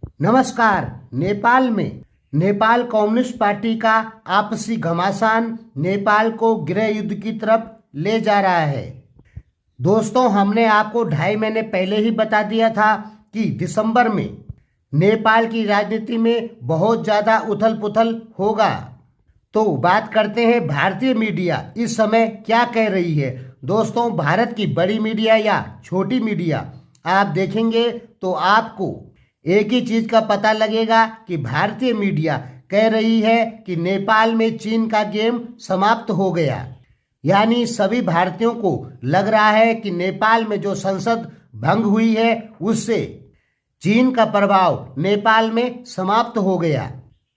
नमस्कार। नेपाल में Nepal communist party का आपसी घमासान नेपाल को गृह युद्ध की तरफ ले जा रहा है। दोस्तों, हमने आपको 2.5 महीने पहले ही बता दिया था कि दिसंबर में नेपाल की राजनीति में बहुत ज़्यादा उथल पुथल होगा। तो बात करते हैं भारतीय मीडिया इस समय क्या कह रही है। दोस्तों, भारत की बड़ी मीडिया या छोटी मीडिया आप देखेंगे तो आपको एक ही चीज का पता लगेगा कि भारतीय मीडिया कह रही है कि नेपाल में चीन का गेम समाप्त हो गया। यानी सभी भारतीयों को लग रहा है कि नेपाल में जो संसद भंग हुई है उससे चीन का प्रभाव नेपाल में समाप्त हो गया।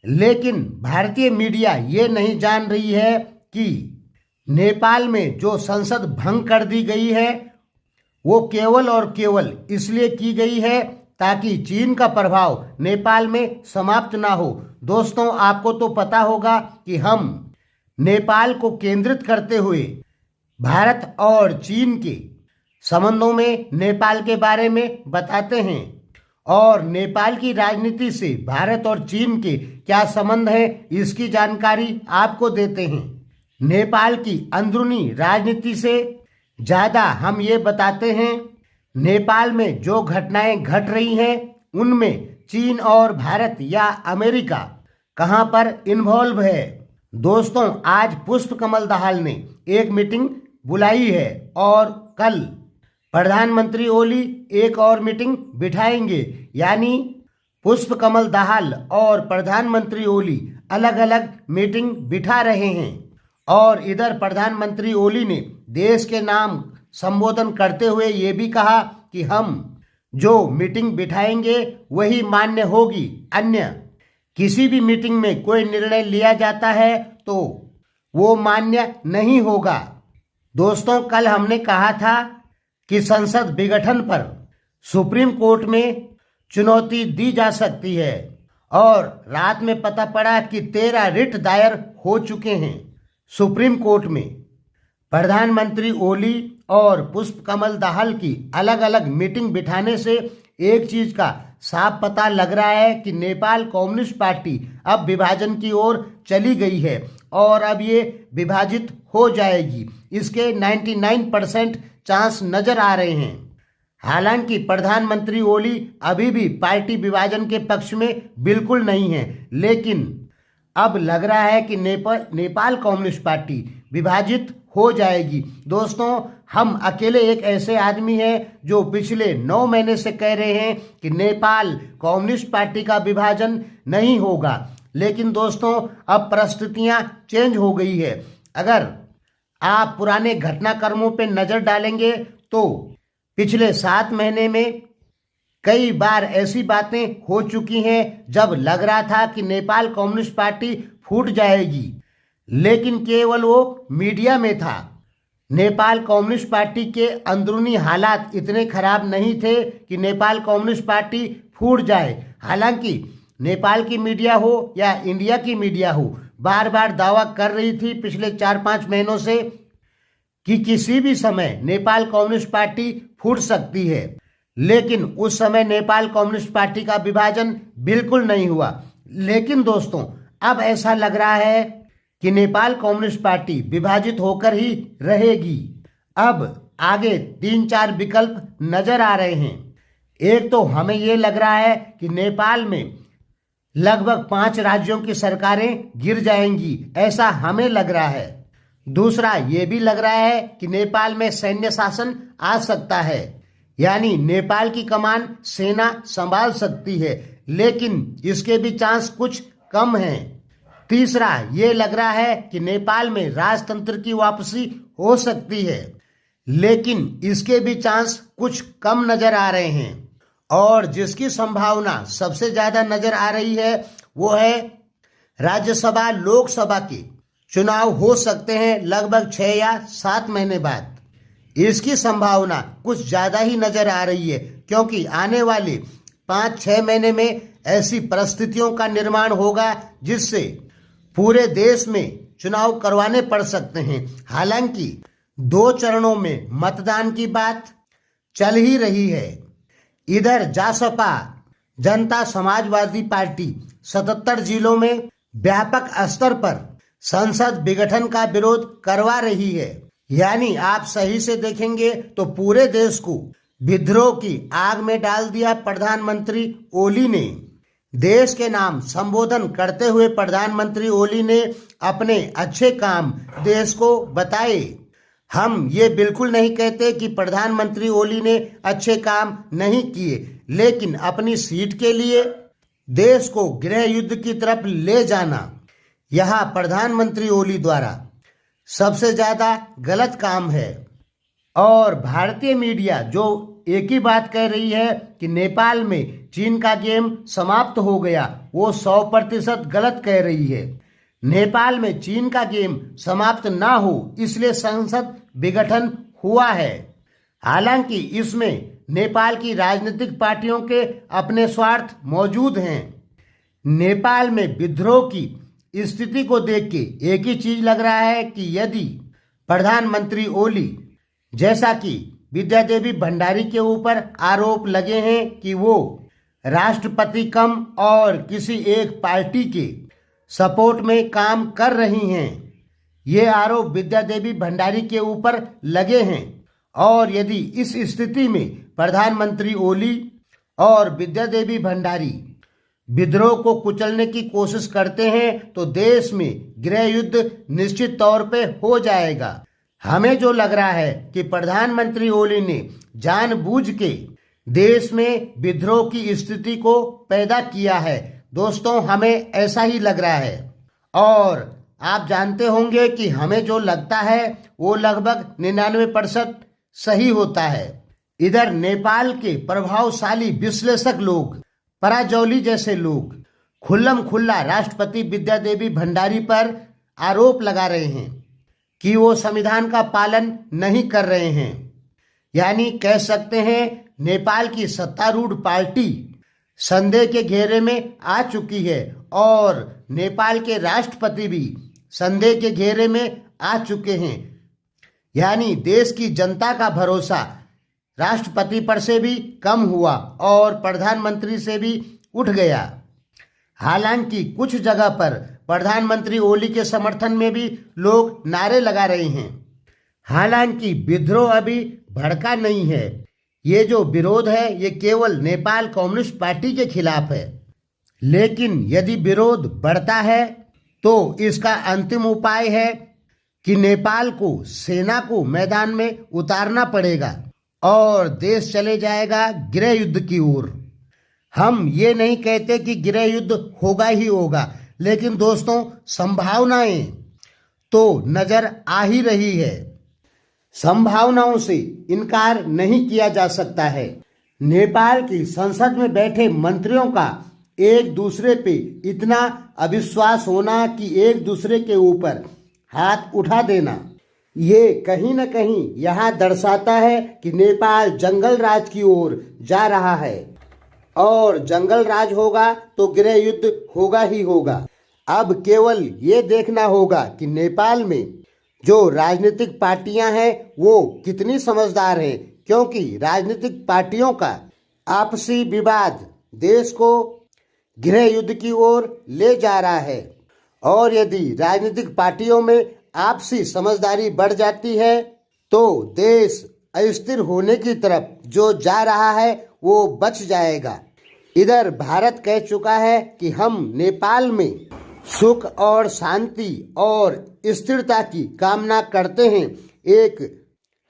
लेकिन भारतीय मीडिया ये नहीं जान रही है कि नेपाल में जो संसद भंग कर दी गई है वो केवल और केवल इसलिए की गई है ताकि चीन का प्रभाव नेपाल में समाप्त ना हो। दोस्तों, आपको तो पता होगा कि हम नेपाल को केंद्रित करते हुए भारत और चीन के संबंधों में नेपाल के बारे में बताते हैं और नेपाल की राजनीति से भारत और चीन के क्या संबंध है इसकी जानकारी आपको देते हैं। नेपाल की अंदरूनी राजनीति से ज़्यादा हम ये बताते हैं नेपाल में जो घटनाएं घट रही हैं उनमें चीन और भारत या अमेरिका कहां पर इन्वॉल्व है। दोस्तों, आज पुष्प कमल दाहाल ने एक मीटिंग बुलाई है और कल प्रधानमंत्री ओली एक और मीटिंग बिठाएंगे। यानी पुष्प कमल दाहाल और प्रधानमंत्री ओली अलग अलग मीटिंग बिठा रहे हैं और इधर प्रधानमंत्री ओली ने देश के नाम संबोधन करते हुए ये भी कहा कि हम जो मीटिंग बिठाएंगे वही मान्य होगी, अन्य किसी भी मीटिंग में कोई निर्णय लिया जाता है तो वो मान्य नहीं होगा। दोस्तों, कल हमने कहा था कि संसद विघटन पर सुप्रीम कोर्ट में चुनौती दी जा सकती है और रात में पता पड़ा कि 13 रिट दायर हो चुके हैं सुप्रीम कोर्ट में। प्रधानमंत्री ओली और पुष्प कमल दाहाल की अलग अलग मीटिंग बिठाने से एक चीज का साफ पता लग रहा है कि नेपाल कम्युनिस्ट पार्टी अब विभाजन की ओर चली गई है और अब ये विभाजित हो जाएगी। इसके 99% चांस नजर आ रहे हैं। हालांकि प्रधानमंत्री ओली अभी भी पार्टी विभाजन के पक्ष में बिल्कुल नहीं है, लेकिन अब लग रहा है कि नेपाल कम्युनिस्ट पार्टी विभाजित हो जाएगी। दोस्तों, हम अकेले एक ऐसे आदमी हैं जो पिछले 9 महीने से कह रहे हैं कि नेपाल कम्युनिस्ट पार्टी का विभाजन नहीं होगा। लेकिन दोस्तों, अब परिस्थितियां चेंज हो गई है। अगर आप पुराने घटनाक्रमों पर नजर डालेंगे तो पिछले 7 महीने में कई बार ऐसी बातें हो चुकी हैं जब लग रहा था कि नेपाल कम्युनिस्ट पार्टी फूट जाएगी, लेकिन केवल वो मीडिया में था। नेपाल कम्युनिस्ट पार्टी के अंदरूनी हालात इतने खराब नहीं थे कि नेपाल कम्युनिस्ट पार्टी फूट जाए। हालांकि नेपाल की मीडिया हो या इंडिया की मीडिया हो, बार बार दावा कर रही थी पिछले 4-5 महीनों से कि किसी भी समय नेपाल कम्युनिस्ट पार्टी फूट सकती है। लेकिन उस समय नेपाल कम्युनिस्ट पार्टी का विभाजन बिल्कुल नहीं हुआ। लेकिन दोस्तों, अब ऐसा लग रहा है कि नेपाल कम्युनिस्ट पार्टी विभाजित होकर ही रहेगी। अब आगे 3-4 विकल्प नजर आ रहे हैं। एक तो हमें ये लग रहा है कि नेपाल में लगभग 5 राज्यों की सरकारें गिर जाएंगी, ऐसा हमें लग रहा है। दूसरा ये भी लग रहा है कि नेपाल में सैन्य शासन आ सकता है, यानी नेपाल की कमान सेना संभाल सकती है, लेकिन इसके भी चांस कुछ कम हैं। तीसरा ये लग रहा है कि नेपाल में राजतंत्र की वापसी हो सकती है, लेकिन इसके भी चांस कुछ कम नजर आ रहे हैं। और जिसकी संभावना सबसे ज्यादा नजर आ रही है वो है राज्यसभा लोकसभा के चुनाव हो सकते हैं लगभग 6 या 7 महीने बाद। इसकी संभावना कुछ ज्यादा ही नजर आ रही है, क्योंकि आने वाले 5-6 महीने में ऐसी परिस्थितियों का निर्माण होगा जिससे पूरे देश में चुनाव करवाने पड़ सकते हैं। हालांकि 2 चरणों में मतदान की बात चल ही रही है। इधर जासपा जनता समाजवादी पार्टी 77 जिलों में व्यापक स्तर पर संसद विघटन का विरोध करवा रही है। यानी आप सही से देखेंगे तो पूरे देश को विद्रोह की आग में डाल दिया प्रधानमंत्री ओली ने। देश के नाम संबोधन करते हुए प्रधानमंत्री ओली ने अपने अच्छे काम देश को बताए। हम ये बिल्कुल नहीं कहते कि प्रधानमंत्री ओली ने अच्छे काम नहीं किए, लेकिन अपनी सीट के लिए देश को गृह युद्ध की तरफ ले जाना यह प्रधानमंत्री ओली द्वारा सबसे ज्यादा गलत काम है। और भारतीय मीडिया जो एक ही बात कह रही है कि नेपाल में चीन का गेम समाप्त हो गया, वो 100% गलत कह रही है। नेपाल में चीन का गेम समाप्त ना हो इसलिए संसद विघटन हुआ है। हालांकि इसमें नेपाल की राजनीतिक पार्टियों के अपने स्वार्थ मौजूद हैं। नेपाल में विद्रोह की स्थिति को देख के एक ही चीज लग रहा है कि यदि प्रधानमंत्री ओली, जैसा कि विद्या देवी भंडारी के ऊपर आरोप लगे हैं कि वो राष्ट्रपति कम और किसी एक पार्टी के सपोर्ट में काम कर रही हैं, ये आरोप विद्या देवी भंडारी के ऊपर लगे हैं। और यदि इस स्थिति में प्रधानमंत्री ओली और विद्या देवी भंडारी विद्रोह को कुचलने की कोशिश करते हैं तो देश में गृह युद्ध निश्चित तौर पे हो जाएगा। हमें जो लग रहा है कि प्रधानमंत्री ओली ने जानबूझ के देश में विद्रोह की स्थिति को पैदा किया है। दोस्तों, हमें ऐसा ही लग रहा है। और आप जानते होंगे कि हमें जो लगता है वो लगभग 99% सही होता है। इधर नेपाल के प्रभावशाली विश्लेषक लोग, पराजौली जैसे लोग खुल्लम खुल्ला राष्ट्रपति विद्या देवी भंडारी पर आरोप लगा रहे हैं कि वो संविधान का पालन नहीं कर रहे हैं। यानी कह सकते हैं नेपाल की सत्तारूढ़ पार्टी संदेह के घेरे में आ चुकी है और नेपाल के राष्ट्रपति भी संदेह के घेरे में आ चुके हैं। यानी देश की जनता का भरोसा राष्ट्रपति पर से भी कम हुआ और प्रधानमंत्री से भी उठ गया। हालांकि कुछ जगह पर प्रधानमंत्री ओली के समर्थन में भी लोग नारे लगा रहे हैं। हालांकि विद्रोह अभी भड़का नहीं है। ये जो विरोध है ये केवल नेपाल कम्युनिस्ट पार्टी के खिलाफ है। लेकिन यदि विरोध बढ़ता है तो इसका अंतिम उपाय है कि नेपाल को सेना को मैदान में उतारना पड़ेगा और देश चले जाएगा गृह युद्ध की ओर। हम ये नहीं कहते कि गृह युद्ध होगा ही होगा, लेकिन दोस्तों संभावनाएं तो नजर आ ही रही है। संभावनाओं से इनकार नहीं किया जा सकता है। नेपाल की संसद में बैठे मंत्रियों का एक दूसरे पे इतना अविश्वास होना कि एक दूसरे के ऊपर हाथ उठा देना, ये कहीं न कहीं यह दर्शाता है कि नेपाल जंगल राज की ओर जा रहा है और जंगल राज होगा तो गृह युद्ध होगा ही होगा। अब केवल ये देखना होगा कि नेपाल में जो राजनीतिक पार्टियां हैं वो कितनी समझदार हैं, क्योंकि राजनीतिक पार्टियों का आपसी विवाद देश को गृह युद्ध की ओर ले जा रहा है। और यदि राजनीतिक पार्टियों में आपसी समझदारी बढ़ जाती है तो देश अस्थिर होने की तरफ जो जा रहा है वो बच जाएगा। इधर भारत कह चुका है कि हम नेपाल में सुख और शांति और स्थिरता की कामना करते हैं। एक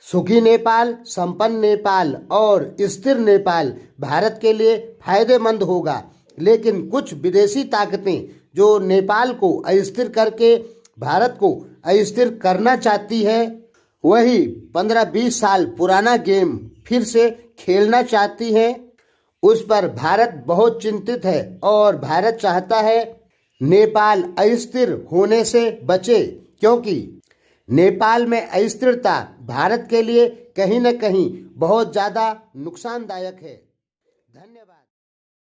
सुखी नेपाल, संपन्न नेपाल और स्थिर नेपाल भारत के लिए फायदेमंद होगा। लेकिन कुछ विदेशी ताकतें जो नेपाल को अस्थिर करके भारत को अस्थिर करना चाहती है, वही 15-20 साल पुराना गेम फिर से खेलना चाहती है। उस पर भारत बहुत चिंतित है और भारत चाहता है नेपाल अस्थिर होने से बचे, क्योंकि नेपाल में अस्थिरता भारत के लिए कहीं न कहीं बहुत ज़्यादा नुकसानदायक है। धन्यवाद।